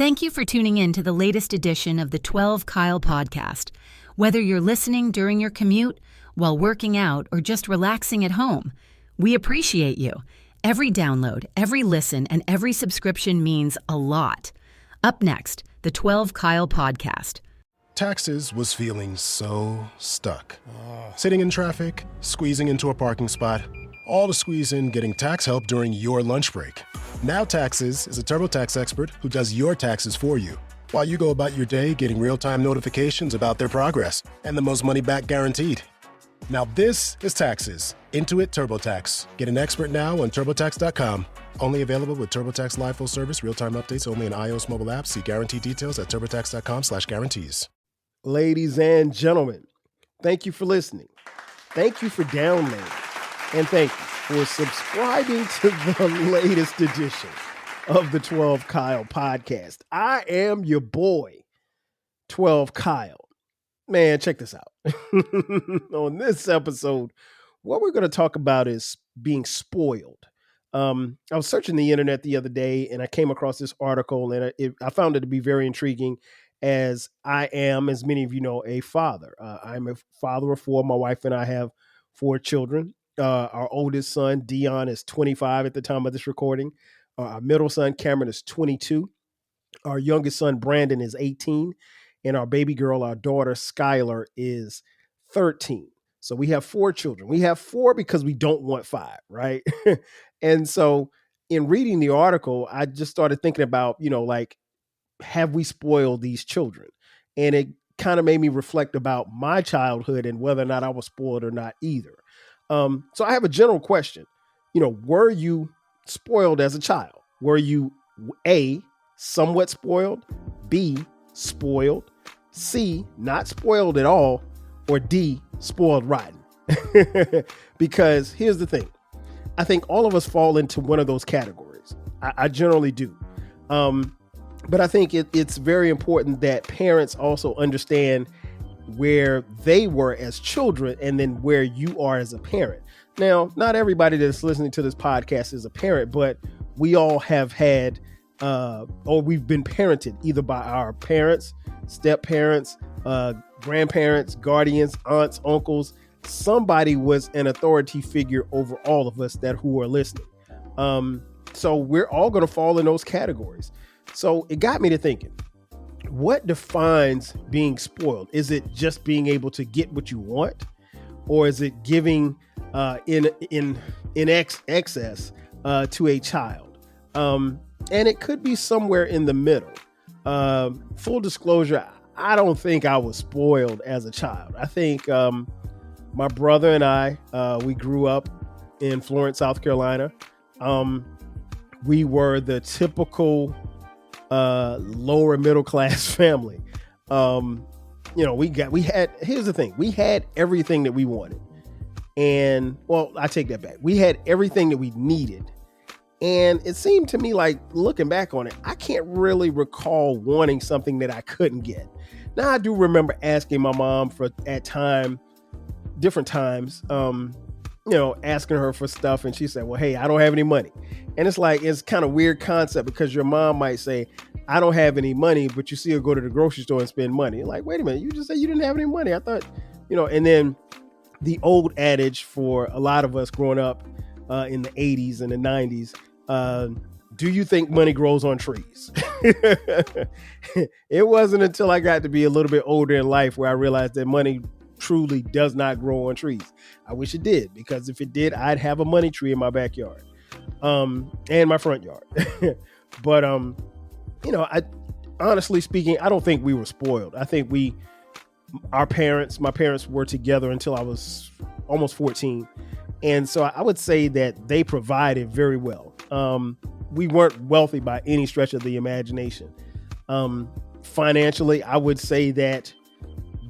Thank you for tuning in to the latest edition of the 12 Kyle podcast. Whether you're listening during your commute, while working out, or just relaxing at home, we appreciate you. Every download, every listen, and every subscription means a lot. Up next, the 12 Kyle podcast. Taxes was feeling so stuck. Sitting in traffic, squeezing into a parking spot, all to squeeze in getting tax help during your lunch break. Now Taxes is a TurboTax expert who does your taxes for you, while you go about your day getting real-time notifications about their progress and the most money back guaranteed. Now this is Taxes. Intuit TurboTax. Get an expert now on TurboTax.com. Only available with TurboTax Live Full Service, real-time updates only in iOS mobile apps. See guarantee details at TurboTax.com/guarantees. Ladies and gentlemen, thank you for listening. Thank you for downloading. And thank you for subscribing to the latest edition of the 12 Kyle podcast. I am your boy, 12 Kyle. Man, check this out. On this episode, what we're going to talk about is being spoiled. I was searching the internet the other day and I came across this article and I found it to be very intriguing, as I am, as many of you know, a father. I'm a father of four. My wife and I have 4 children. Our oldest son, Dion, is 25 at the time of this recording. Our middle son, Cameron, is 22. Our youngest son, Brandon, is 18. And our baby girl, our daughter, Skylar, is 13. So we have 4 children. We have 4 because we don't want 5, right? And so in reading the article, I just started thinking about, have we spoiled these children? And it kind of made me reflect about my childhood and whether or not I was spoiled or not either. So I have a general question. Were you spoiled as a child? Were you A, somewhat spoiled, B, spoiled, C, not spoiled at all, or D, spoiled rotten? Because here's the thing. I think all of us fall into one of those categories. I generally do. But I think it's very important that parents also understand where they were as children and then where you are as a parent. Now, not everybody that's listening to this podcast is a parent, but we all have had, or we've been parented either by our parents, step parents, grandparents, guardians, aunts, uncles. Somebody was an authority figure over all of us who are listening. So we're all going to fall in those categories. So it got me to thinking, what defines being spoiled? Is it just being able to get what you want? Or is it giving in excess to a child? And it could be somewhere in the middle. Full disclosure, I don't think I was spoiled as a child. I think my brother and I, we grew up in Florence, South Carolina. We were the typical lower middle class family. Here's the thing. We had everything that we wanted. And I take that back. We had everything that we needed. And it seemed to me like, looking back on it, I can't really recall wanting something that I couldn't get. Now, I do remember asking my mom different times, asking her for stuff. And she said, well, hey, I don't have any money. And it's kind of weird concept, because your mom might say, I don't have any money, but you see her go to the grocery store and spend money. Like, wait a minute, you just said you didn't have any money. I thought, and then the old adage for a lot of us growing up in the 80s and the 90s, do you think money grows on trees? It wasn't until I got to be a little bit older in life where I realized that money truly does not grow on trees. I wish it did, because if it did, I'd have a money tree in my backyard, and my front yard. But, I honestly speaking, I don't think we were spoiled. I think my parents were together until I was almost 14. And so I would say that they provided very well. We weren't wealthy by any stretch of the imagination. Financially, I would say that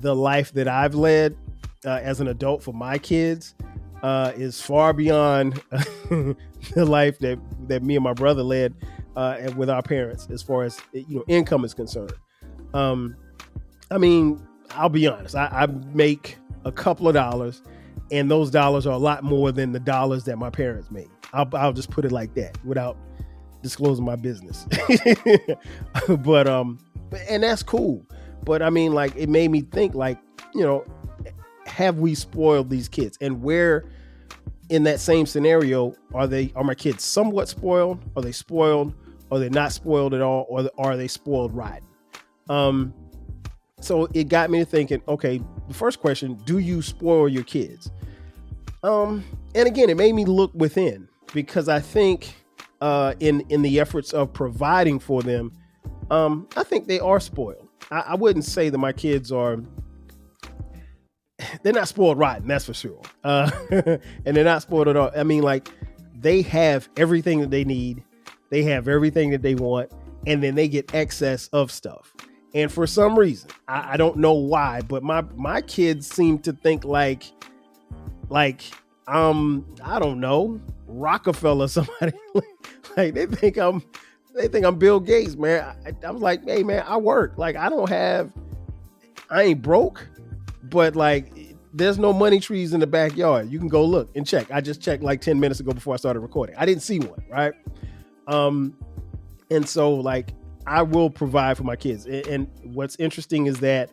the life that I've led as an adult for my kids is far beyond the life that me and my brother led with our parents, as far as income is concerned. I'll be honest. I make a couple of dollars, and those dollars are a lot more than the dollars that my parents made. I'll just put it like that, without disclosing my business. but and that's cool. But I mean, like, it made me think, like, have we spoiled these kids? And where in that same scenario are my kids somewhat spoiled? Are they spoiled? Are they not spoiled at all? Or are they spoiled rotten? So it got me to thinking, okay, the first question, do you spoil your kids? And again, it made me look within, because I think in the efforts of providing for them, I think they are spoiled. I wouldn't say that my kids they're not spoiled rotten, that's for sure. And they're not spoiled at all. I mean, like, they have everything that they need. They have everything that they want. And then they get excess of stuff. And for some reason, I don't know why, but my kids seem to think like I don't know, Rockefeller or somebody. Like, they think I'm Bill Gates, man. I was like, hey man, I work. Like, I ain't broke, but like, there's no money trees in the backyard. You can go look and check. I just checked like 10 minutes ago before I started recording. I didn't see one, right? And so, like, I will provide for my kids. And what's interesting is that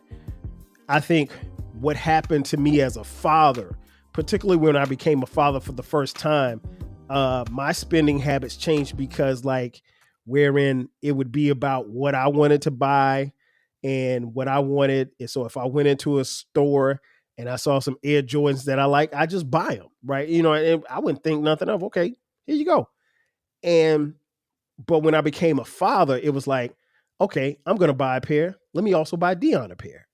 I think what happened to me as a father, particularly when I became a father for the first time, my spending habits changed, because, like, wherein it would be about what I wanted to buy and what I wanted. And so if I went into a store and I saw some Air Jordans that I like, I just buy them, right? And I wouldn't think nothing of, okay, here you go. But when I became a father, it was like, okay, I'm going to buy a pair. Let me also buy Dion a pair.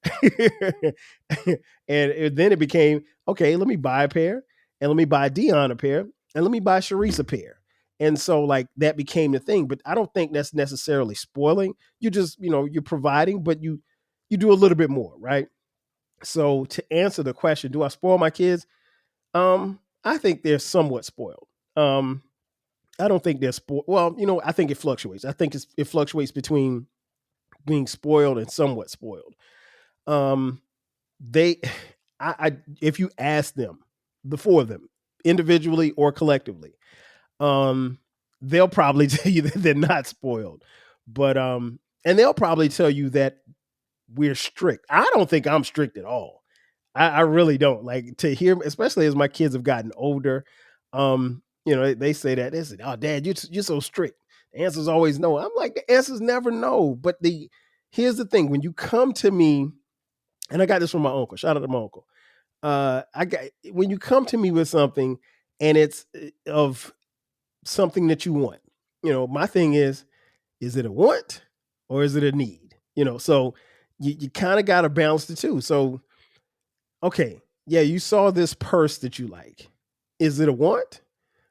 and then it became, okay, let me buy a pair, and let me buy Dion a pair, and let me buy Sharice a pair. And so, like, that became the thing. But I don't think that's necessarily spoiling. You just, you're providing, but you do a little bit more, right? So to answer the question, do I spoil my kids? I think they're somewhat spoiled. I don't think they're spoiled. Well, I think it fluctuates. I think it fluctuates between being spoiled and somewhat spoiled. If you ask them, the four of them, individually or collectively, they'll probably tell you that they're not spoiled, but and they'll probably tell you that we're strict. I don't think I'm strict at all. I really don't. Like, to hear, especially as my kids have gotten older, they say that. They say, "Oh, Dad, you're so strict. The answer's always no." I'm like, the answer's never no. But here's the thing: when you come to me, and I got this from my uncle. Shout out to my uncle. When you come to me with something, and it's of something that you want, my thing is it a want or is it a need? So you kind of got to balance the two. So, okay, yeah, you saw this purse that you like. Is it a want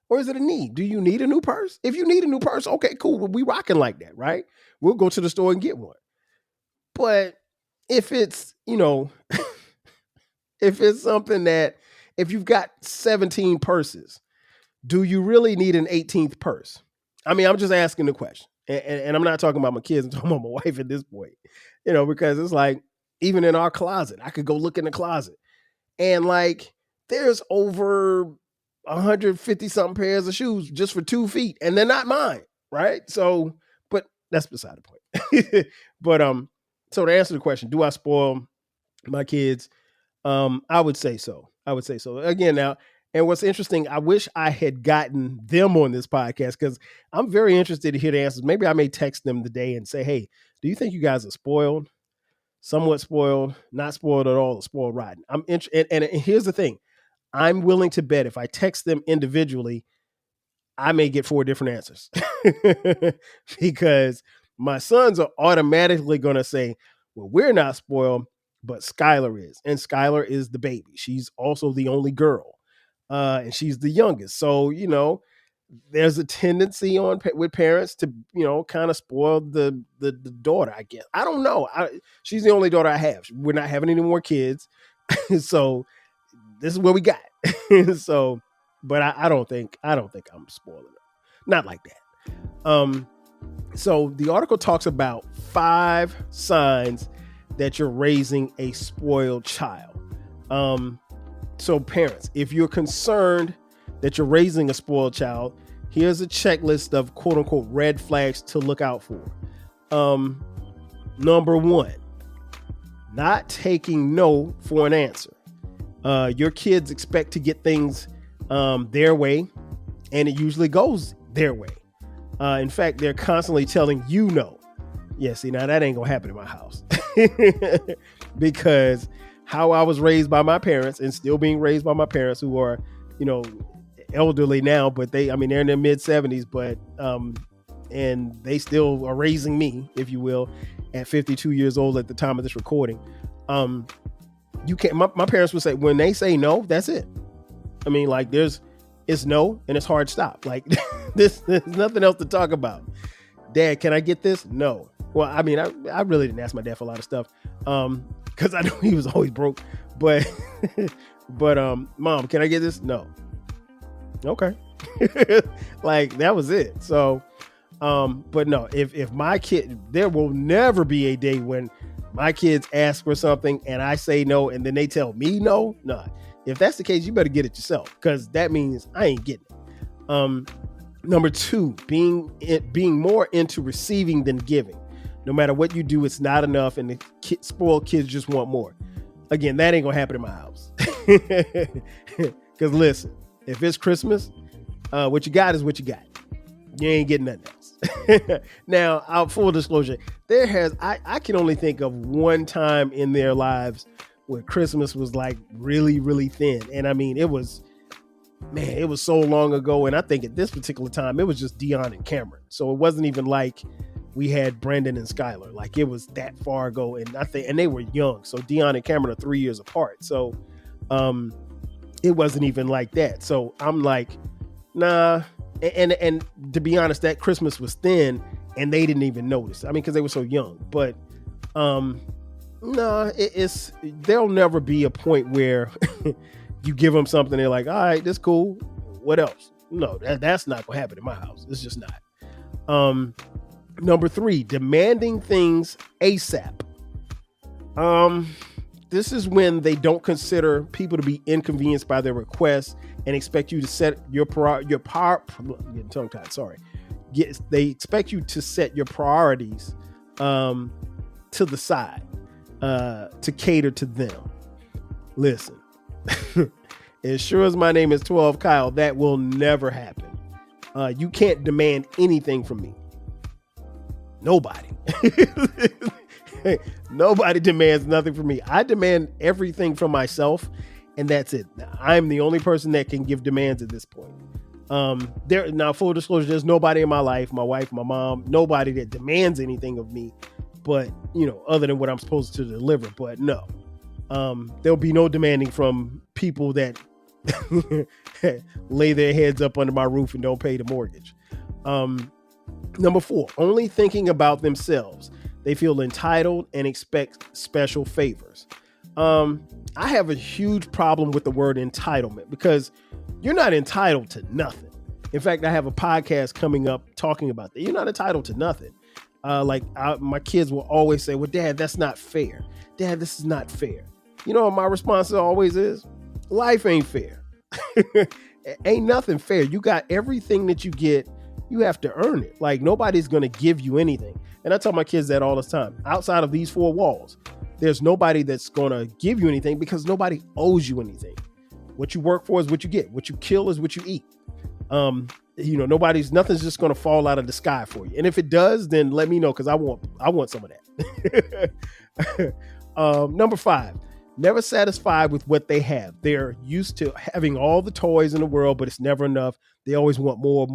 or is it a need? Do you need a new purse? If you need a new purse, okay, cool. We rocking like that, right? We'll go to the store and get one. But if it's, if it's something that, if you've got 17 purses, do you really need an 18th purse? I mean, I'm just asking the question. And I'm not talking about my kids. I'm talking about my wife at this point, because it's like, even in our closet, I could go look in the closet and, like, there's over 150 something pairs of shoes just for 2 feet, and they're not mine. Right. So, but that's beside the point. But, so to answer the question, do I spoil my kids? I would say so. Again, now, and what's interesting, I wish I had gotten them on this podcast, because I'm very interested to hear the answers. Maybe I may text them today and say, hey, do you think you guys are spoiled, somewhat spoiled, not spoiled at all, or spoiled rotten? I'm interested. And here's the thing. I'm willing to bet if I text them individually, I may get 4 different answers because my sons are automatically going to say, well, we're not spoiled, but Skylar is. And Skylar is the baby. She's also the only girl. And she's the youngest. So, there's a tendency with parents to, kind of spoil the daughter, I guess. I don't know. She's the only daughter I have. We're not having any more kids. So this is what we got. So, but I don't think I'm spoiling them. Not like that. So the article talks about 5 signs that you're raising a spoiled child. So parents, if you're concerned that you're raising a spoiled child, Here's a checklist of quote unquote red flags to look out for. Number one, not taking no for an answer. Your kids expect to get things their way, and it usually goes their way. In fact, they're constantly telling you no. Yeah, see, now that ain't gonna happen in my house. Because how I was raised by my parents and still being raised by my parents, who are, elderly now, but they're in their mid 70s, but and they still are raising me, if you will, at 52 years old at the time of this recording. You can't. My parents would say, when they say no, that's it. It's no, and it's hard stop. Like there's nothing else to talk about. Dad, can I get this? No. Well, I really didn't ask my dad for a lot of stuff, because I knew he was always broke. But Mom, can I get this? No. Okay. Like that was it. So, but no, if my kid, there will never be a day when my kids ask for something and I say no, and then they tell me no. Nah. If that's the case, you better get it yourself, because that means I ain't getting it. Number two, being more into receiving than giving. No matter what you do, it's not enough, and the spoiled kids just want more. Again, that ain't gonna happen in my house. Because listen, if it's Christmas, what you got is what you got. You ain't getting nothing else. Now, full disclosure, I can only think of one time in their lives where Christmas was like really, really thin. And it was so long ago. And I think at this particular time, it was just Dion and Cameron. So it wasn't even like we had Brandon and Skylar. Like it was that far ago. And and they were young. So Dion and Cameron are 3 years apart. So it wasn't even like that. So I'm like, nah. And to be honest, that Christmas was thin and they didn't even notice. Because they were so young. But no, there'll never be a point where you give them something, they're like, all right, this cool. What else? No, that's not gonna happen in my house. It's just not. Number three, demanding things ASAP. This is when they don't consider people to be inconvenienced by their requests and expect you to set your getting tongue tied. Sorry. They expect you to set your priorities to the side. To cater to them. Listen, as sure as my name is 12 Kyle, that will never happen. You can't demand anything from me. Nobody. Nobody demands nothing from me. I demand everything from myself, and that's it. I'm the only person that can give demands at this point. Now, full disclosure, there's nobody in my life, my wife, my mom, nobody that demands anything of me. But, other than what I'm supposed to deliver. But no, there'll be no demanding from people that lay their heads up under my roof and don't pay the mortgage. Number four, only thinking about themselves. They feel entitled and expect special favors. I have a huge problem with the word entitlement, because you're not entitled to nothing. In fact, I have a podcast coming up talking about that. You're not entitled to nothing. My kids will always say, well, Dad, that's not fair. Dad, this is not fair. You know what my response always is? Life ain't fair. Ain't nothing fair. You got everything that you get. You have to earn it. Like nobody's going to give you anything. And I tell my kids that all the time. Outside of these four walls, there's nobody that's going to give you anything, because nobody owes you anything. What you work for is what you get. What you kill is what you eat. Nothing's just going to fall out of the sky for you. And if it does, then let me know, because I want some of that. Number five, never satisfied with what they have. They're used to having all the toys in the world, but it's never enough. They always want more.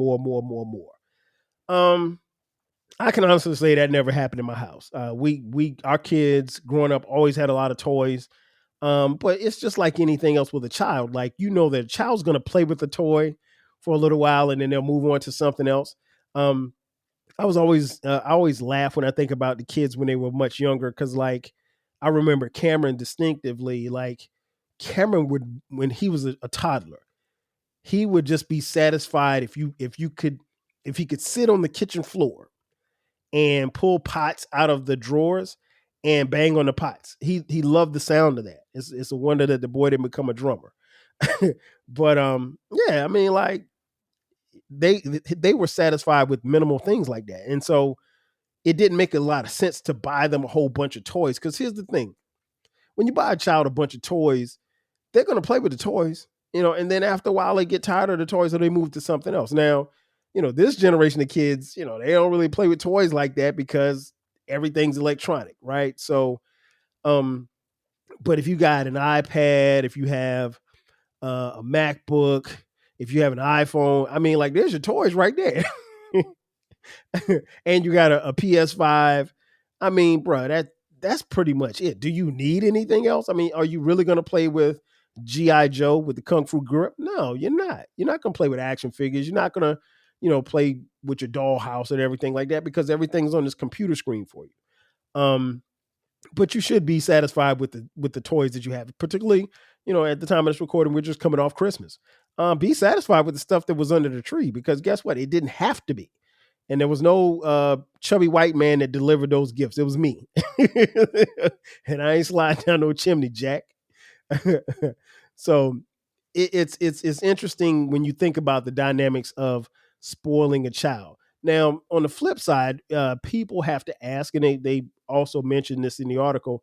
I can honestly say that never happened in my house. Our kids growing up always had a lot of toys. But it's just like anything else with a child. Like, that a child's going to play with the toy for a little while and then they'll move on to something else. I always laugh when I think about the kids when they were much younger. Cause like, I remember Cameron distinctively, like Cameron would, when he was a toddler, he would just be satisfied if he could sit on the kitchen floor and pull pots out of the drawers and bang on the pots. He loved the sound of that. It's a wonder that the boy didn't become a drummer. But like they were satisfied with minimal things like that. And so it didn't make a lot of sense to buy them a whole bunch of toys. Because here's the thing. When you buy a child a bunch of toys, they're going to play with the toys, and then after a while they get tired of the toys, so they move to something else. Now, this generation of kids, they don't really play with toys like that because everything's electronic, right? So, but if you got an iPad, if you have a MacBook, if you have an iPhone, I mean, like, there's your toys right there. And you got a PS5. I mean, bro, that's pretty much it. Do you need anything else? I mean, are you really going to play with G.I. Joe with the Kung Fu grip? No, you're not. You're not going to play with action figures. You're not going to, play with your dollhouse and everything like that because everything's on this computer screen for you. But you should be satisfied with the toys that you have, particularly, at the time of this recording, we're just coming off Christmas. Be satisfied with the stuff that was under the tree because guess what? It didn't have to be. And there was no chubby white man that delivered those gifts. It was me. And I ain't sliding down no chimney, Jack. So it's interesting when you think about the dynamics of spoiling a child. Now, on the flip side, people have to ask, and they also mentioned this in the article,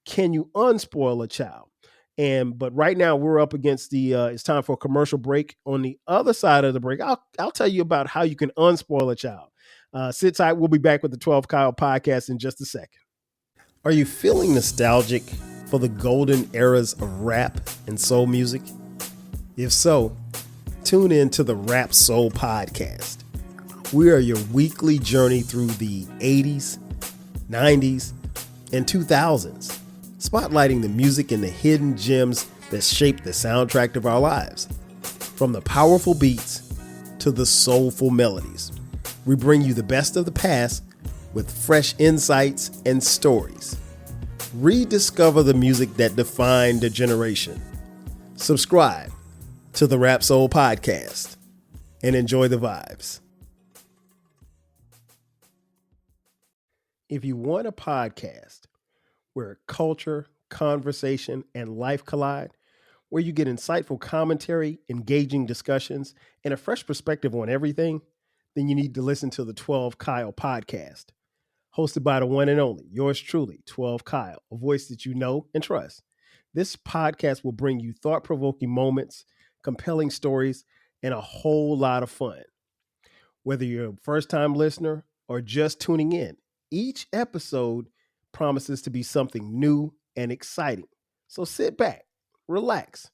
can you unspoil a child? But right now we're up against it's time for a commercial break. On the other side of the break, I'll tell you about how you can unspoil a child. Sit tight. We'll be back with the 12 Kyle podcast in just a second. Are you feeling nostalgic for the golden eras of rap and soul music? If so, tune in to the Rap Soul podcast. We are your weekly journey through the 80s, 90s, and 2000s, spotlighting the music and the hidden gems that shaped the soundtrack of our lives. From the powerful beats to the soulful melodies, we bring you the best of the past with fresh insights and stories. Rediscover the music that defined a generation. Subscribe to the Rap Soul podcast and enjoy the vibes. If you want a podcast where culture, conversation, and life collide, where you get insightful commentary, engaging discussions, and a fresh perspective on everything, then you need to listen to the 12 Kyle podcast. Hosted by the one and only, yours truly, 12 Kyle, a voice that you know and trust. This podcast will bring you thought-provoking moments, compelling stories, and a whole lot of fun. Whether you're a first-time listener or just tuning in, each episode promises to be something new and exciting. So sit back, relax,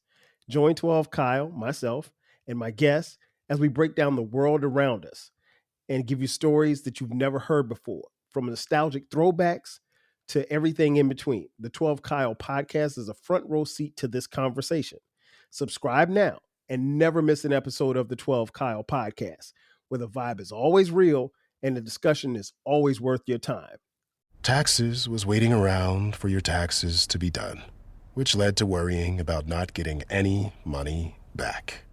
join 12 Kyle, myself, and my guests as we break down the world around us and give you stories that you've never heard before, from nostalgic throwbacks to everything in between. The 12 Kyle podcast is a front row seat to this conversation. Subscribe now and never miss an episode of the 12 Kyle podcast, where the vibe is always real and the discussion is always worth your time. Taxes was waiting around for your taxes to be done, which led to worrying about not getting any money back.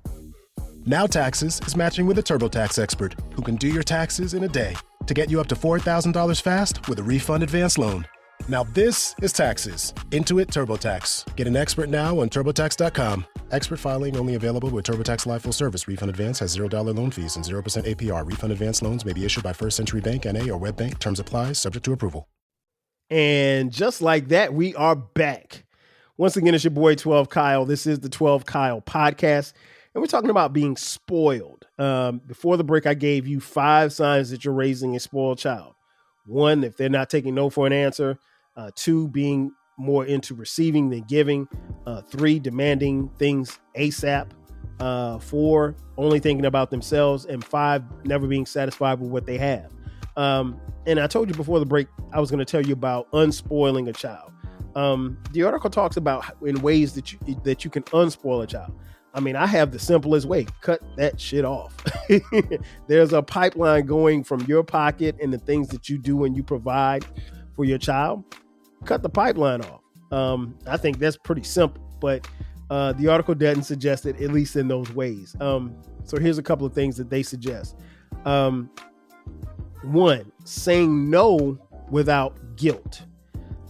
Now Taxes is matching with a TurboTax expert who can do your taxes in a day to get you up to $4,000 fast with a refund advance loan. Now this is Taxes. Intuit TurboTax. Get an expert now on TurboTax.com. Expert filing only available with TurboTax Live Full Service. Refund advance has $0 loan fees and 0% APR. Refund advance loans may be issued by First Century Bank, N.A. or WebBank. Terms apply. Subject to approval. And just like that, we are back. Once again, it's your boy 12 Kyle. This is the 12 Kyle podcast. And we're talking about being spoiled. Before the break, I gave you 5 signs that you're raising a spoiled child. 1, if they're not taking no for an answer. 2, being more into receiving than giving. 3, demanding things ASAP. 4, only thinking about themselves. And 5, never being satisfied with what they have. And I told you before the break, I was going to tell you about unspoiling a child. The article talks about in ways that you can unspoil a child. I mean, I have the simplest way. Cut that shit off. There's a pipeline going from your pocket and the things that you do and you provide for your child. Cut the pipeline off. I think that's pretty simple, but the article doesn't suggest it, at least in those ways. So here's a couple of things that they suggest. 1, saying no without guilt.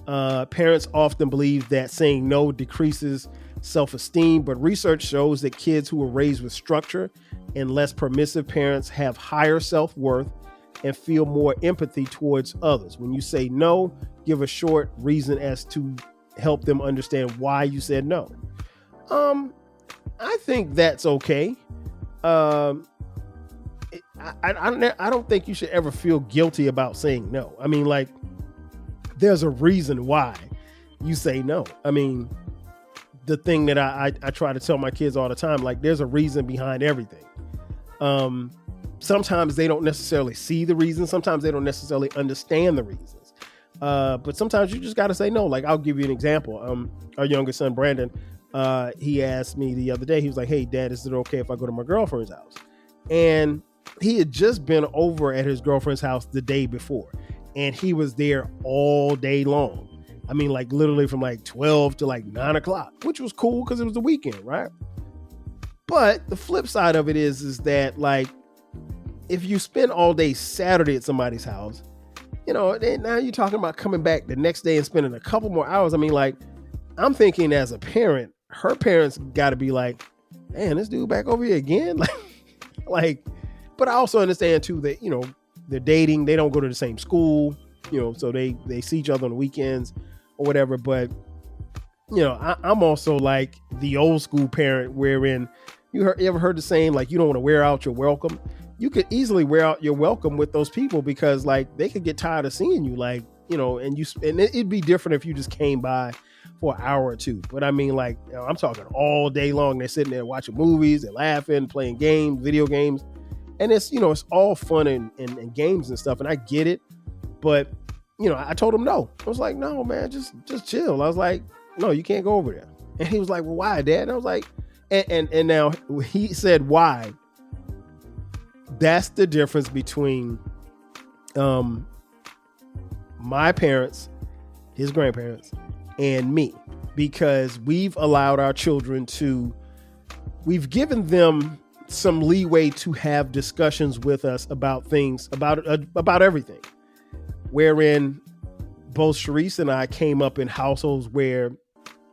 Parents often believe that saying no decreases self-esteem. But research shows that kids who were raised with structure and less permissive parents have higher self-worth and feel more empathy towards others. When you say no, give a short reason as to help them understand why you said no. I think that's okay. I don't think you should ever feel guilty about saying no. I mean, like, there's a reason why you say no. I mean, the thing that I try to tell my kids all the time, like, there's a reason behind everything. Sometimes they don't necessarily see the reason. Sometimes they don't necessarily understand the reasons. But sometimes you just got to say no. Like, I'll give you an example. Our youngest son, Brandon, he asked me the other day, he was like, "Hey, Dad, is it okay if I go to my girlfriend's house?" And he had just been over at his girlfriend's house the day before, and he was there all day long. I mean, like, literally from like 12 to like 9 o'clock, which was cool because it was the weekend, right? But the flip side of it is that, like, if you spend all day Saturday at somebody's house, you know, now you're talking about coming back the next day and spending a couple more hours. I mean, like, I'm thinking as a parent, her parents got to be like, "Man, this dude back over here again." Like, but I also understand too that, you know, they're dating, they don't go to the same school, you know, so they see each other on the weekends or whatever. But, you know, I'm also like the old school parent wherein you ever heard the saying, like, you don't want to wear out your welcome. You could easily wear out your welcome with those people because, like, they could get tired of seeing you, like, you know, and it'd be different if you just came by for an hour or two. But I mean, like, you know, I'm talking all day long. They're sitting there watching movies, they're laughing, playing games, video games. And it's, you know, it's all fun and games and stuff. And I get it. But, you know, I told him no. I was like, "No, man, just chill." I was like, "No, you can't go over there." And he was like, "Well, why, Dad?" And I was like, and now he said, "Why?" That's the difference between my parents, his grandparents, and me, because we've allowed our children we've given them some leeway to have discussions with us about things, about everything, wherein both Sharice and I came up in households where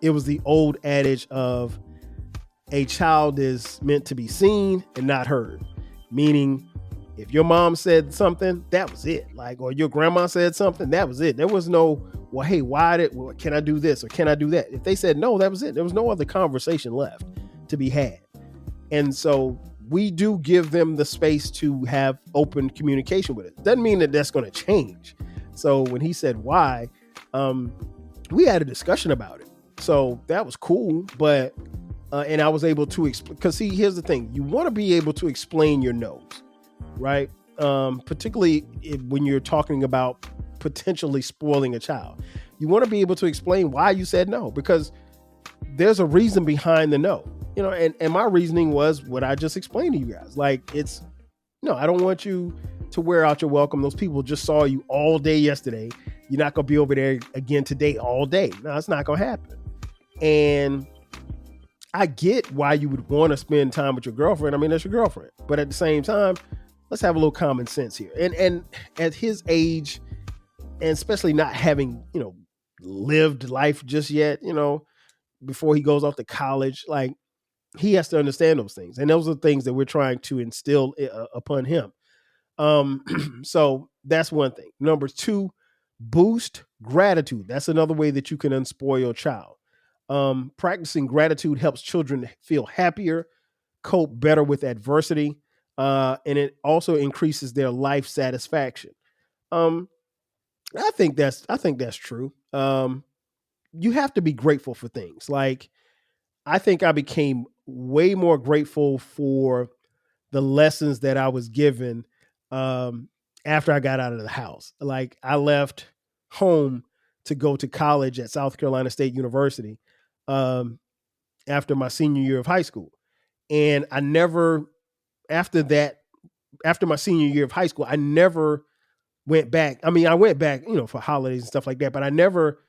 it was the old adage of a child is meant to be seen and not heard. Meaning, if your mom said something, that was it. Like, or your grandma said something, that was it. There was no, "Well, hey, can I do this or can I do that?" If they said no, that was it. There was no other conversation left to be had. And so we do give them the space to have open communication with it. Doesn't mean that that's going to change. So when he said why, we had a discussion about it. So that was cool. But and I was able to explain, because see, here's the thing. You want to be able to explain your no's, right? Particularly when you're talking about potentially spoiling a child. You want to be able to explain why you said no, because there's a reason behind the no. You know, and my reasoning was what I just explained to you guys. Like, it's, no, I don't want you to wear out your welcome. Those people just saw you all day yesterday. You're not going to be over there again today all day. No, it's not going to happen. And I get why you would want to spend time with your girlfriend. I mean, that's your girlfriend. But at the same time, let's have a little common sense here. And at his age, and especially not having, you know, lived life just yet, you know, before he goes off to college, like, he has to understand those things. And those are the things that we're trying to instill upon him. So that's one thing. Number two, boost gratitude. That's another way that you can unspoil your child. Practicing gratitude helps children feel happier, cope better with adversity, and it also increases their life satisfaction. I think that's true. You have to be grateful for things. Like, I think I became way more grateful for the lessons that I was given after I got out of the house. Like, I left home to go to college at South Carolina State University after my senior year of high school. And I never, after my senior year of high school, I never went back. I mean, I went back, you know, for holidays and stuff like that, but I never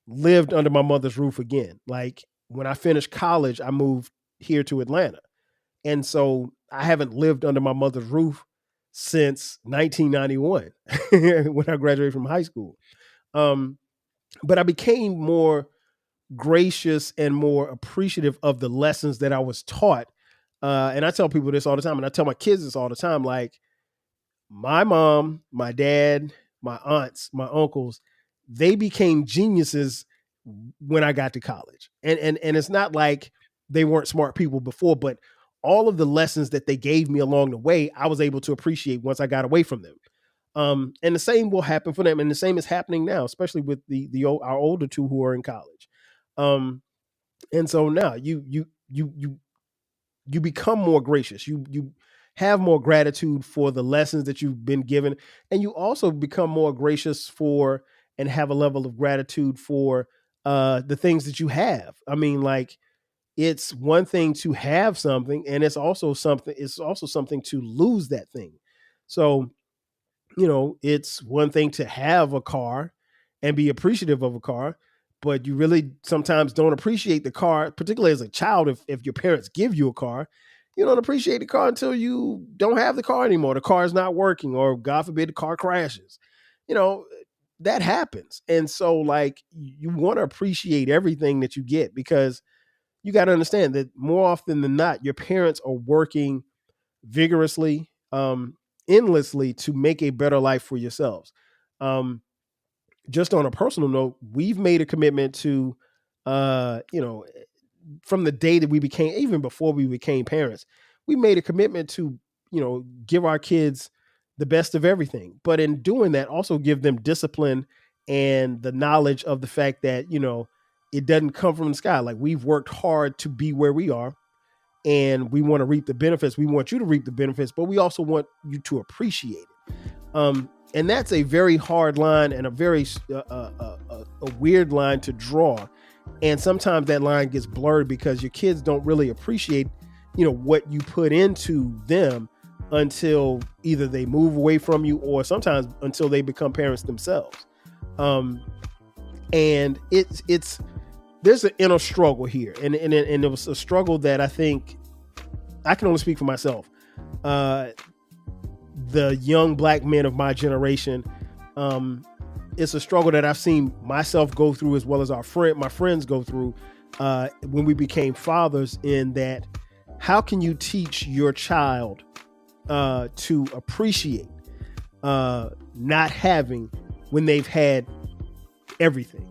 lived under my mother's roof again. Like, when I finished college, I moved here to Atlanta. And so I haven't lived under my mother's roof since 1991 when I graduated from high school. But I became more gracious and more appreciative of the lessons that I was taught. And I tell people this all the time, and I tell my kids this all the time. Like, my mom, my dad, my aunts, my uncles, they became geniuses when I got to college. And it's not like they weren't smart people before, but all of the lessons that they gave me along the way, I was able to appreciate once I got away from them. And the same will happen for them, and the same is happening now, especially with our older two who are in college. And so now you become more gracious. You have more gratitude for the lessons that you've been given, and you also become more gracious for and have a level of gratitude for the things that you have. I mean, like, it's one thing to have something, and it's also something to lose that thing. So, it's one thing to have a car and be appreciative of a car, but you really sometimes don't appreciate the car, particularly as a child. If your parents give you a car, you don't appreciate the car until you don't have the car anymore. The car is not working, or God forbid, the car crashes. That happens. And so, like, you want to appreciate everything that you get, because you got to understand that more often than not, your parents are working vigorously, endlessly, to make a better life for yourselves. Just on a personal note, we've made a commitment to, from the day that we became, even before we became parents, we made a commitment to, give our kids the best of everything. But in doing that, also give them discipline and the knowledge of the fact that, it doesn't come from the sky. Like, we've worked hard to be where we are, and we want to reap the benefits. We want you to reap the benefits, but we also want you to appreciate it. And that's a very hard line, and a very a weird line to draw. And sometimes that line gets blurred because your kids don't really appreciate, what you put into them until either they move away from you, or sometimes until they become parents themselves. And there's an inner struggle here. And it was a struggle that I think I can only speak for myself. The young black men of my generation, it's a struggle that I've seen myself go through, as well as my friends go through, when we became fathers, in that, how can you teach your child to appreciate not having when they've had everything?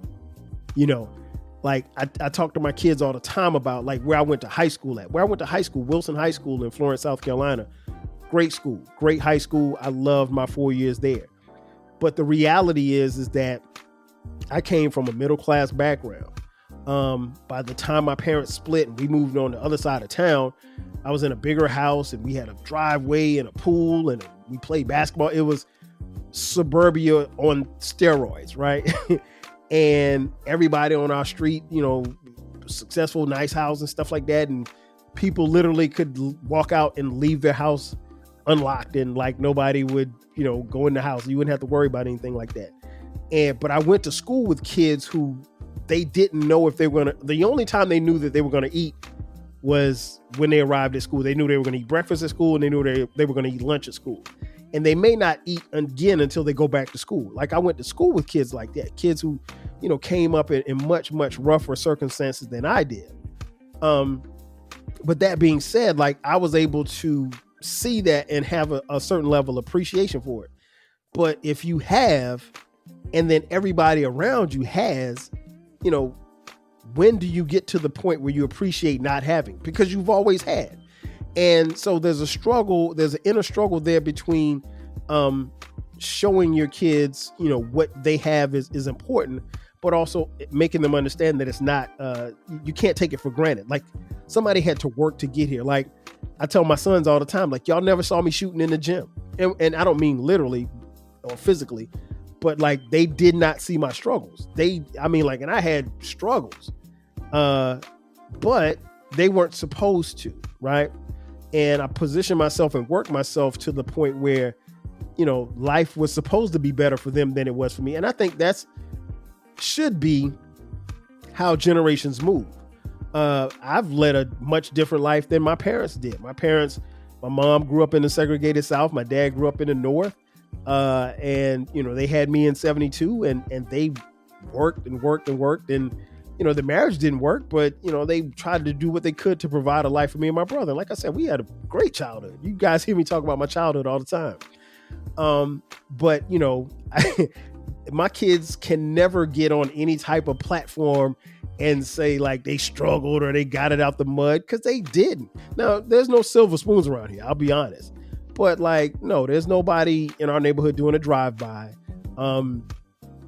Like, I talk to my kids all the time about, like, where I went to high school at. Where I went to high school, Wilson High School in Florence, South Carolina. Great school, great high school. I loved my 4 years there. But the reality is that I came from a middle-class background. By the time my parents split and we moved on the other side of town, I was in a bigger house, and we had a driveway and a pool, and we played basketball. It was suburbia on steroids, right? And everybody on our street, successful, nice house and stuff like that. And people literally could walk out and leave their house unlocked, and, like, nobody would, go in the house. You wouldn't have to worry about anything like that. But I went to school with kids who, they didn't know if they were going to, the only time they knew that they were going to eat was when they arrived at school. They knew they were going to eat breakfast at school, and they knew they were going to eat lunch at school. And they may not eat again until they go back to school. Like, I went to school with kids like that, kids who, came up in much, much rougher circumstances than I did. But that being said, like, I was able to see that and have a certain level of appreciation for it. But if you have, and then everybody around you has, when do you get to the point where you appreciate not having? Because you've always had. And so there's an inner struggle there between showing your kids, what they have is important, but also making them understand that it's not, you can't take it for granted. Like, somebody had to work to get here. Like, I tell my sons all the time, like, y'all never saw me shooting in the gym. And I don't mean literally or physically, but, like, they did not see my struggles. And I had struggles, but they weren't supposed to, right? And I positioned myself and worked myself to the point where, life was supposed to be better for them than it was for me. And I think should be how generations move. I've led a much different life than my parents did. My mom grew up in the segregated South. My dad grew up in the North. And they had me in 72, and they worked and worked and worked. And, the marriage didn't work, but they tried to do what they could to provide a life for me and my brother. Like I said, we had a great childhood. You guys hear me talk about my childhood all the time. But my kids can never get on any type of platform and say like they struggled or they got it out the mud, because they didn't. Now, there's no silver spoons around here, I'll be honest. But like, no, there's nobody in our neighborhood doing a drive-by.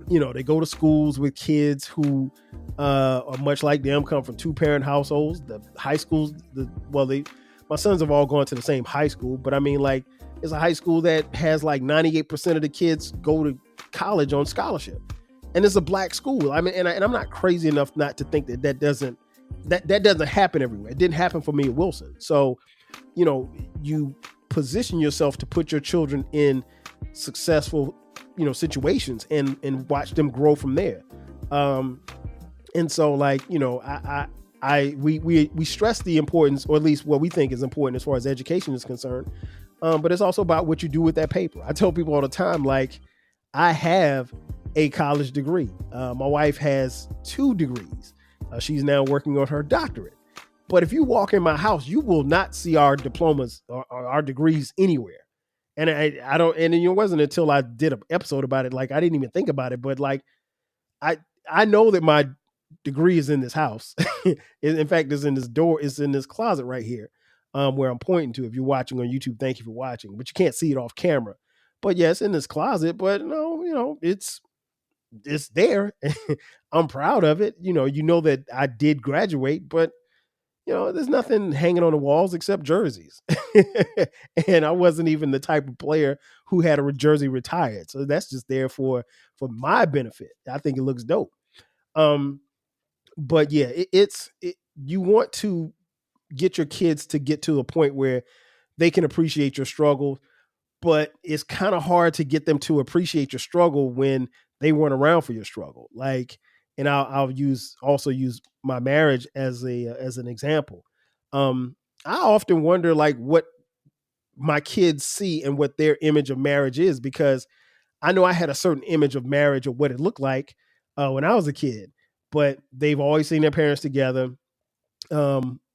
They go to schools with kids who are much like them, come from two-parent households. The high schools, my sons have all gone to the same high school, but I mean, like, it's a high school that has like 98% of the kids go to college on scholarship, and it's a black school. I mean, and I'm not crazy enough not to think that doesn't happen everywhere. It didn't happen for me at Wilson. So, you position yourself to put your children in successful, situations and watch them grow from there. And so, like, we stress the importance, or at least what we think is important as far as education is concerned. But it's also about what you do with that paper. I tell people all the time, like, I have a college degree. My wife has 2 degrees. She's now working on her doctorate. But if you walk in my house, you will not see our diplomas or our degrees anywhere. And I don't, and it wasn't until I did an episode about it, like, I didn't even think about it, but like, I know that my degree is in this house. In fact, it's in this door, it's in this closet right here, where I'm pointing to. If you're watching on YouTube, thank you for watching, but you can't see it off camera. But yeah, it's in this closet, but no, it's there. I'm proud of it. You know that I did graduate, but there's nothing hanging on the walls except jerseys. And I wasn't even the type of player who had a jersey retired. So that's just there for my benefit. I think it looks dope. But yeah, you want to get your kids to get to a point where they can appreciate your struggle, but it's kind of hard to get them to appreciate your struggle when they weren't around for your struggle. Like, and I'll also use my marriage as an example. I often wonder like what my kids see and what their image of marriage is, because I know I had a certain image of marriage or what it looked like when I was a kid, but they've always seen their parents together.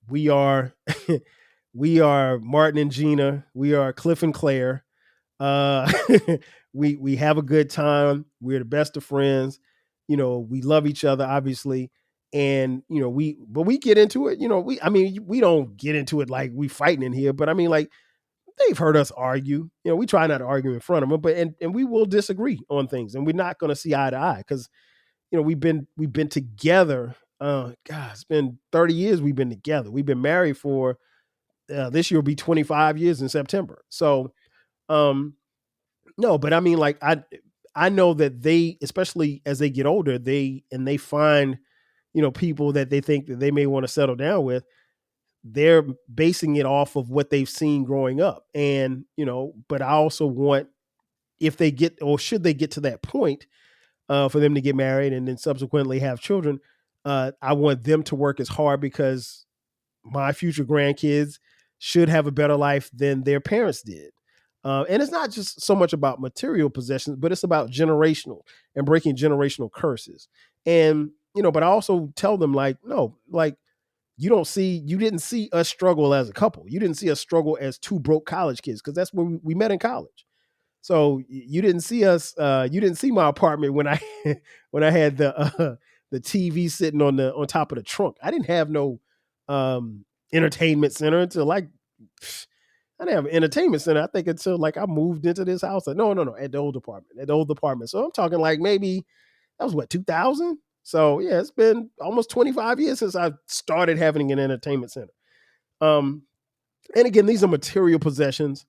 We are we are Martin and Gina. We are Cliff and Claire. We have a good time. We're the best of friends. We love each other, obviously. And, but we get into it, we don't get into it like we fighting in here, but I mean, like, they've heard us argue. We try not to argue in front of them, but and we will disagree on things, and we're not going to see eye to eye because, we've been together. It's been 30 years we've been together. We've been married for this year will be 25 years in September. So, no, but I mean, like, I know that they, especially as they get older, they find, people that they think that they may want to settle down with. They're basing it off of what they've seen growing up. And, but I also want, if they get, or should they get to that point, for them to get married and then subsequently have children, I want them to work as hard, because my future grandkids should have a better life than their parents did. And it's not just so much about material possessions, but it's about generational and breaking generational curses. And, but I also tell them, like, no, like, you didn't see us struggle as a couple. You didn't see us struggle as 2 broke college kids, because that's where we met in college. So you didn't see us. You didn't see my apartment when I had the TV sitting on top of the trunk. I didn't have no entertainment center until like, I didn't have an entertainment center, I think, until like I moved into this house. No, at the old apartment. So I'm talking like maybe that was what, 2000. So yeah, it's been almost 25 years since I started having an entertainment center. And again, these are material possessions,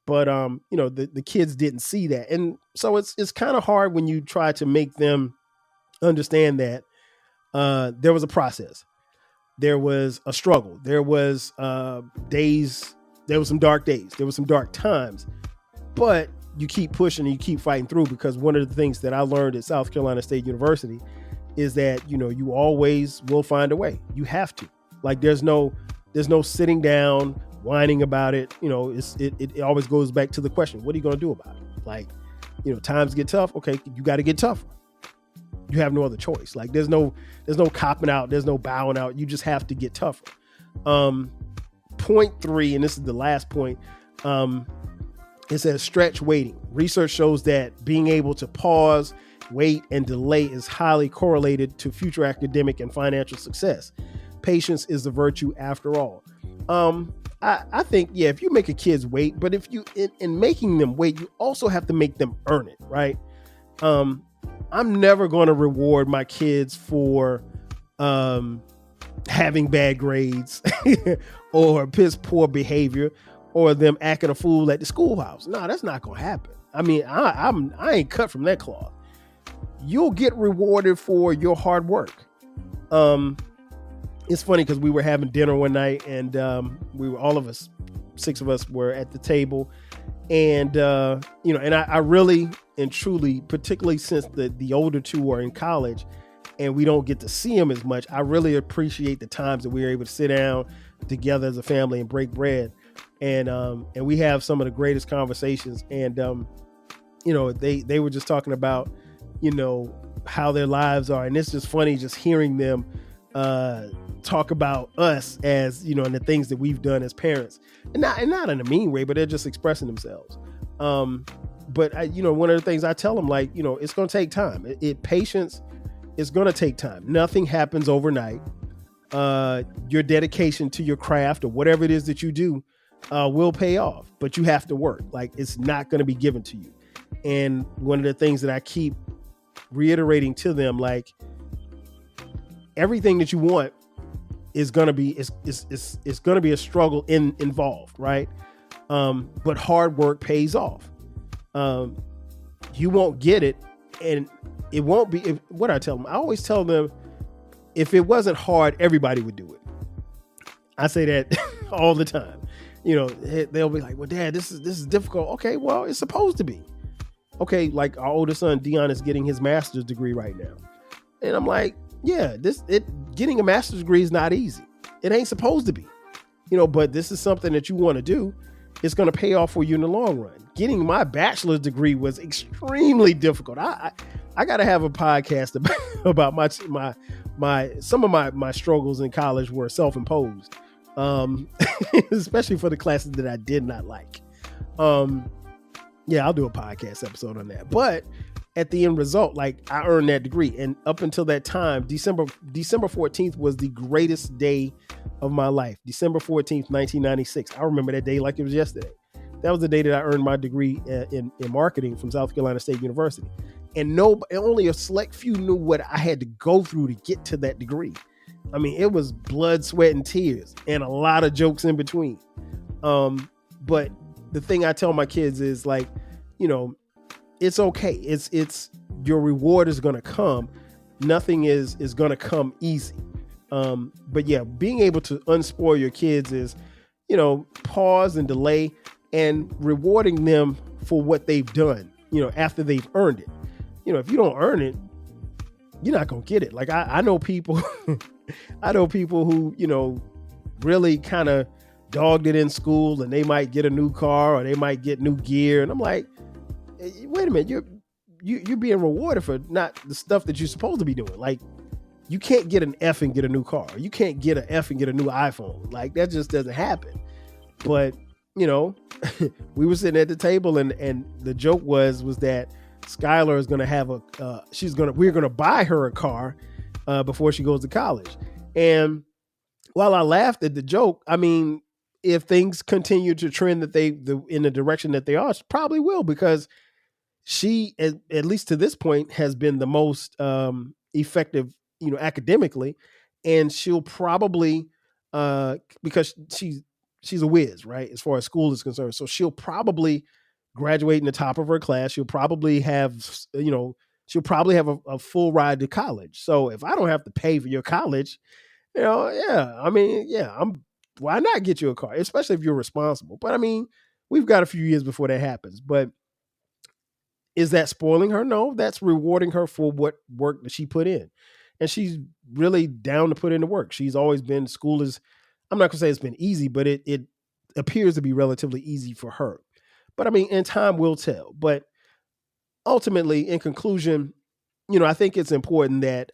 but the kids didn't see that. And so it's kind of hard when you try to make them understand that there was a process. There was a struggle. There was days, there was some dark days, there was some dark times, but you keep pushing and you keep fighting through, because one of the things that I learned at South Carolina State University is that, you always will find a way. You have to. Like, there's no sitting down, whining about it. It always goes back to the question, what are you going to do about it? Like, times get tough. Okay, you got to get tougher. you have no other choice. Like there's no copping out, there's no bowing out. You just have to get tougher. Point 3, and this is the last point. It says stretch waiting. Research shows that being able to pause, wait, and delay is highly correlated to future academic and financial success. Patience is the virtue after all. I think, yeah, if you make a kid's wait, but if you, in making them wait, you also have to make them earn it, right? I'm never going to reward my kids for having bad grades or piss poor behavior or them acting a fool at the schoolhouse. No, that's not going to happen. I mean, I ain't cut from that cloth. You'll get rewarded for your hard work. It's funny because we were having dinner one night and we were, all of us, 6 of us were at the table. And, and I really and truly, particularly since the older 2 are in college and we don't get to see them as much, I really appreciate the times that we are able to sit down together as a family and break bread. And we have some of the greatest conversations. And, they were just talking about, how their lives are. And it's just funny just hearing them talk about us as, and the things that we've done as parents, and not in a mean way, but they're just expressing themselves. But one of the things I tell them, like, it's going to take time. Patience is going to take time. Nothing happens overnight. Your dedication to your craft or whatever it is that you do will pay off, but you have to work. Like, it's not going to be given to you. And one of the things that I keep reiterating to them, like, everything that you want is going to be it's going to be a struggle involved, right? But hard work pays off. You won't get it, and it won't be. What I tell them, I always tell them, if it wasn't hard, everybody would do it. I say that all the time. They'll be like, "Well, Dad, this is difficult." Okay, well, it's supposed to be. Okay, like our oldest son Dion is getting his master's degree right now, and I'm like, yeah, getting a master's degree is not easy. It ain't supposed to be, but this is something that you want to do. It's going to pay off for you in the long run. Getting my bachelor's degree was extremely difficult. I got to have a podcast about some of my struggles in college were self-imposed, especially for the classes that I did not like. Yeah, I'll do a podcast episode on that. But at the end result, like, I earned that degree. And up until that time, December 14th was the greatest day of my life. December 14th, 1996. I remember that day like it was yesterday. That was the day that I earned my degree in marketing from South Carolina State University. And only a select few knew what I had to go through to get to that degree. I mean, it was blood, sweat, and tears, and a lot of jokes in between. But the thing I tell my kids is, like, it's okay. It's your reward is going to come. Nothing is going to come easy. But yeah, being able to unspoil your kids is, pause and delay and rewarding them for what they've done, after they've earned it. If you don't earn it, you're not going to get it. Like, I know people, who, really kind of dogged it in school, and they might get a new car or they might get new gear. And I'm like, wait a minute, you're being rewarded for not the stuff that you're supposed to be doing. Like, you can't get an F and get a new car. You can't get an F and get a new iPhone. Like, that just doesn't happen. But, we were sitting at the table and the joke was that Skylar is going to have we're going to buy her a car before she goes to college. And while I laughed at the joke, I mean, if things continue to trend in the direction that they are, she probably will, because she, at least to this point, has been the most effective, academically, and she'll probably because she's a whiz, right, as far as school is concerned. So she'll probably graduate in the top of her class. She'll probably have a full ride to college. So if I don't have to pay for your college, why not get you a car, especially if you're responsible? But I mean, we've got a few years before that happens. But is that spoiling her? No, that's rewarding her for what work that she put in. And she's really down to put in the work. She's always been, I'm not gonna say it's been easy, but it appears to be relatively easy for her. But I mean, in time will tell. But ultimately, in conclusion, I think it's important that,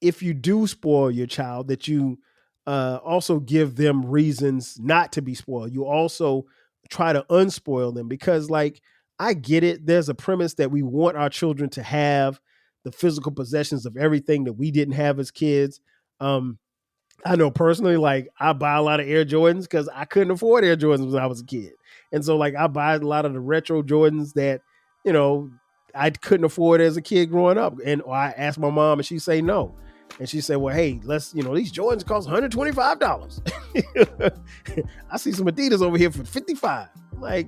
if you do spoil your child, that you also give them reasons not to be spoiled. You also try to unspoil them because, like, I get it. There's a premise that we want our children to have the physical possessions of everything that we didn't have as kids. I know personally, like, I buy a lot of Air Jordans because I couldn't afford Air Jordans when I was a kid. And so, like, I buy a lot of the retro Jordans that, I couldn't afford as a kid growing up. And I asked my mom and she say no. And she said, well, hey, let's, these Jordans cost $125. I see some Adidas over here for $55. Like,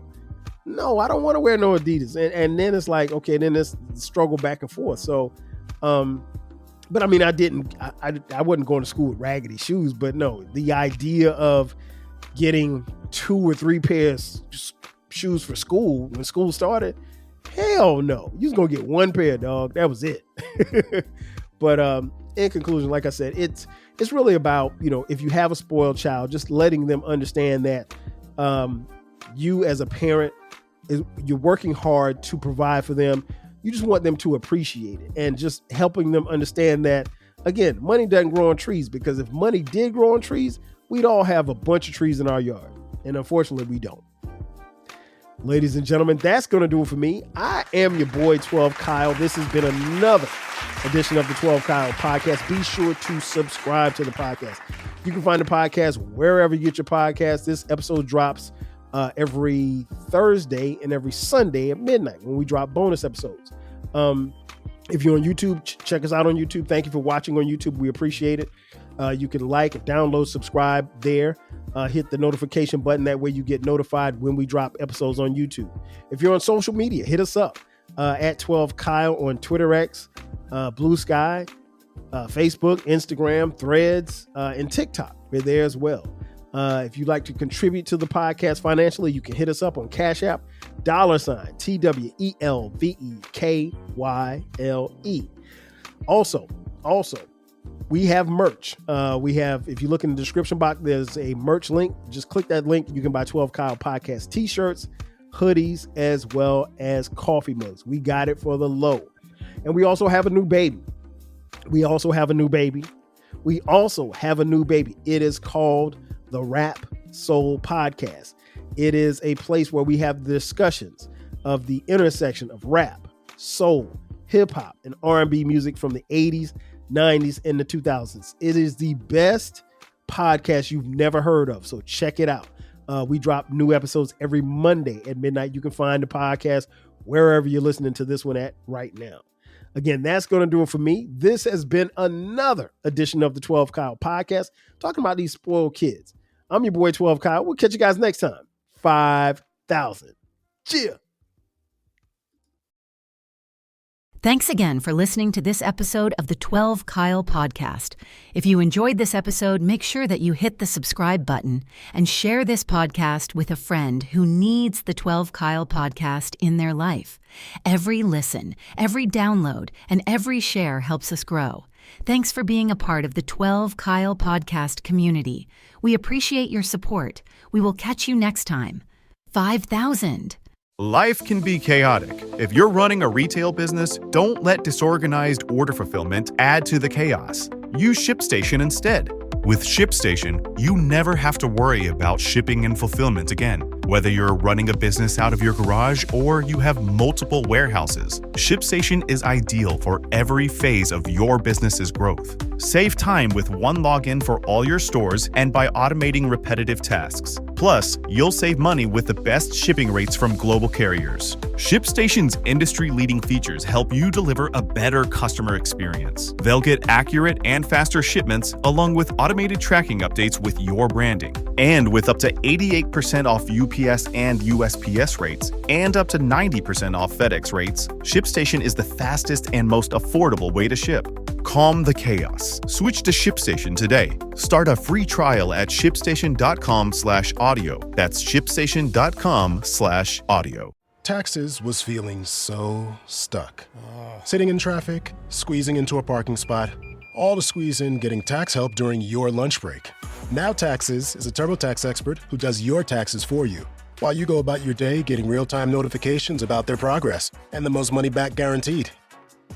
no, I don't want to wear no Adidas. And then it's like, okay, then this struggle back and forth. So, but I mean, I wasn't going to school with raggedy shoes, but no, the idea of getting 2 or 3 pairs shoes for school when school started, hell no. You was going to get 1 pair, dog. That was it. But in conclusion, like I said, it's really about, if you have a spoiled child, just letting them understand that you as a parent, you're working hard to provide for them. You just want them to appreciate it and just helping them understand that, again, money doesn't grow on trees, because if money did grow on trees, we'd all have a bunch of trees in our yard. And unfortunately, we don't. Ladies and gentlemen, that's going to do it for me. I am your boy, 12 Kyle. This has been another edition of the 12 Kyle podcast. Be sure to subscribe to the podcast. You can find the podcast wherever you get your podcast. This episode drops every Thursday and every Sunday at midnight when we drop bonus episodes. If you're on YouTube, check us out on YouTube. Thank you for watching on YouTube. We appreciate it. You can like, download, subscribe there. Hit the notification button. That way you get notified when we drop episodes on YouTube. If you're on social media, hit us up at 12 Kyle on Twitter X, Blue Sky, Facebook, Instagram, Threads, and TikTok. We're there as well. If you'd like to contribute to the podcast financially, you can hit us up on Cash App, $TWELVEKYLE. Also, we have merch. If you look in the description box, there's a merch link. Just click that link. You can buy 12 Kyle podcast t-shirts, hoodies, as well as coffee mugs. We got it for the low. And we also have a new baby. It is called the Rap Soul Podcast. It is a place where we have discussions of the intersection of rap, soul, hip hop, and R&B music from the 80s, 90s, and the 2000s. It is the best podcast you've never heard of, so check it out. We drop new episodes every Monday at midnight. You can find the podcast wherever you're listening to this one at right now. Again, that's going to do it for me. This has been another edition of the 12 Kyle podcast, talking about these spoiled kids. I'm your boy, 12 Kyle. We'll catch you guys next time. 5,000. Cheer. Thanks again for listening to this episode of the 12 Kyle podcast. If you enjoyed this episode, make sure that you hit the subscribe button and share this podcast with a friend who needs the 12 Kyle podcast in their life. Every listen, every download, and every share helps us grow. Thanks for being a part of the 12 Kyle podcast community. We appreciate your support. We will catch you next time. 5,000. Life can be chaotic. If you're running a retail business, don't let disorganized order fulfillment add to the chaos. Use ShipStation instead. With ShipStation, you never have to worry about shipping and fulfillment again. Whether you're running a business out of your garage or you have multiple warehouses, ShipStation is ideal for every phase of your business's growth. Save time with one login for all your stores and by automating repetitive tasks. Plus, you'll save money with the best shipping rates from global carriers. ShipStation's industry-leading features help you deliver a better customer experience. They'll get accurate and faster shipments along with automated tracking updates with your branding. And with up to 88% off UPS and USPS rates and up to 90% off FedEx rates, ShipStation is the fastest and most affordable way to ship. Calm the chaos. Switch to ShipStation today. Start a free trial at shipstation.com/audio. That's shipstation.com/audio. Taxes was feeling so stuck. Sitting in traffic, squeezing into a parking spot, all to squeeze in getting tax help during your lunch break. Now Taxes is a TurboTax expert who does your taxes for you, while you go about your day getting real-time notifications about their progress and the most money back guaranteed.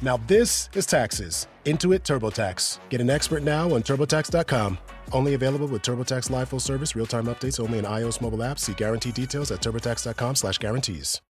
Now this is taxes. Intuit TurboTax. Get an expert now on TurboTax.com. Only available with TurboTax Live Full Service, real-time updates only in iOS mobile apps. See guarantee details at TurboTax.com/guarantees.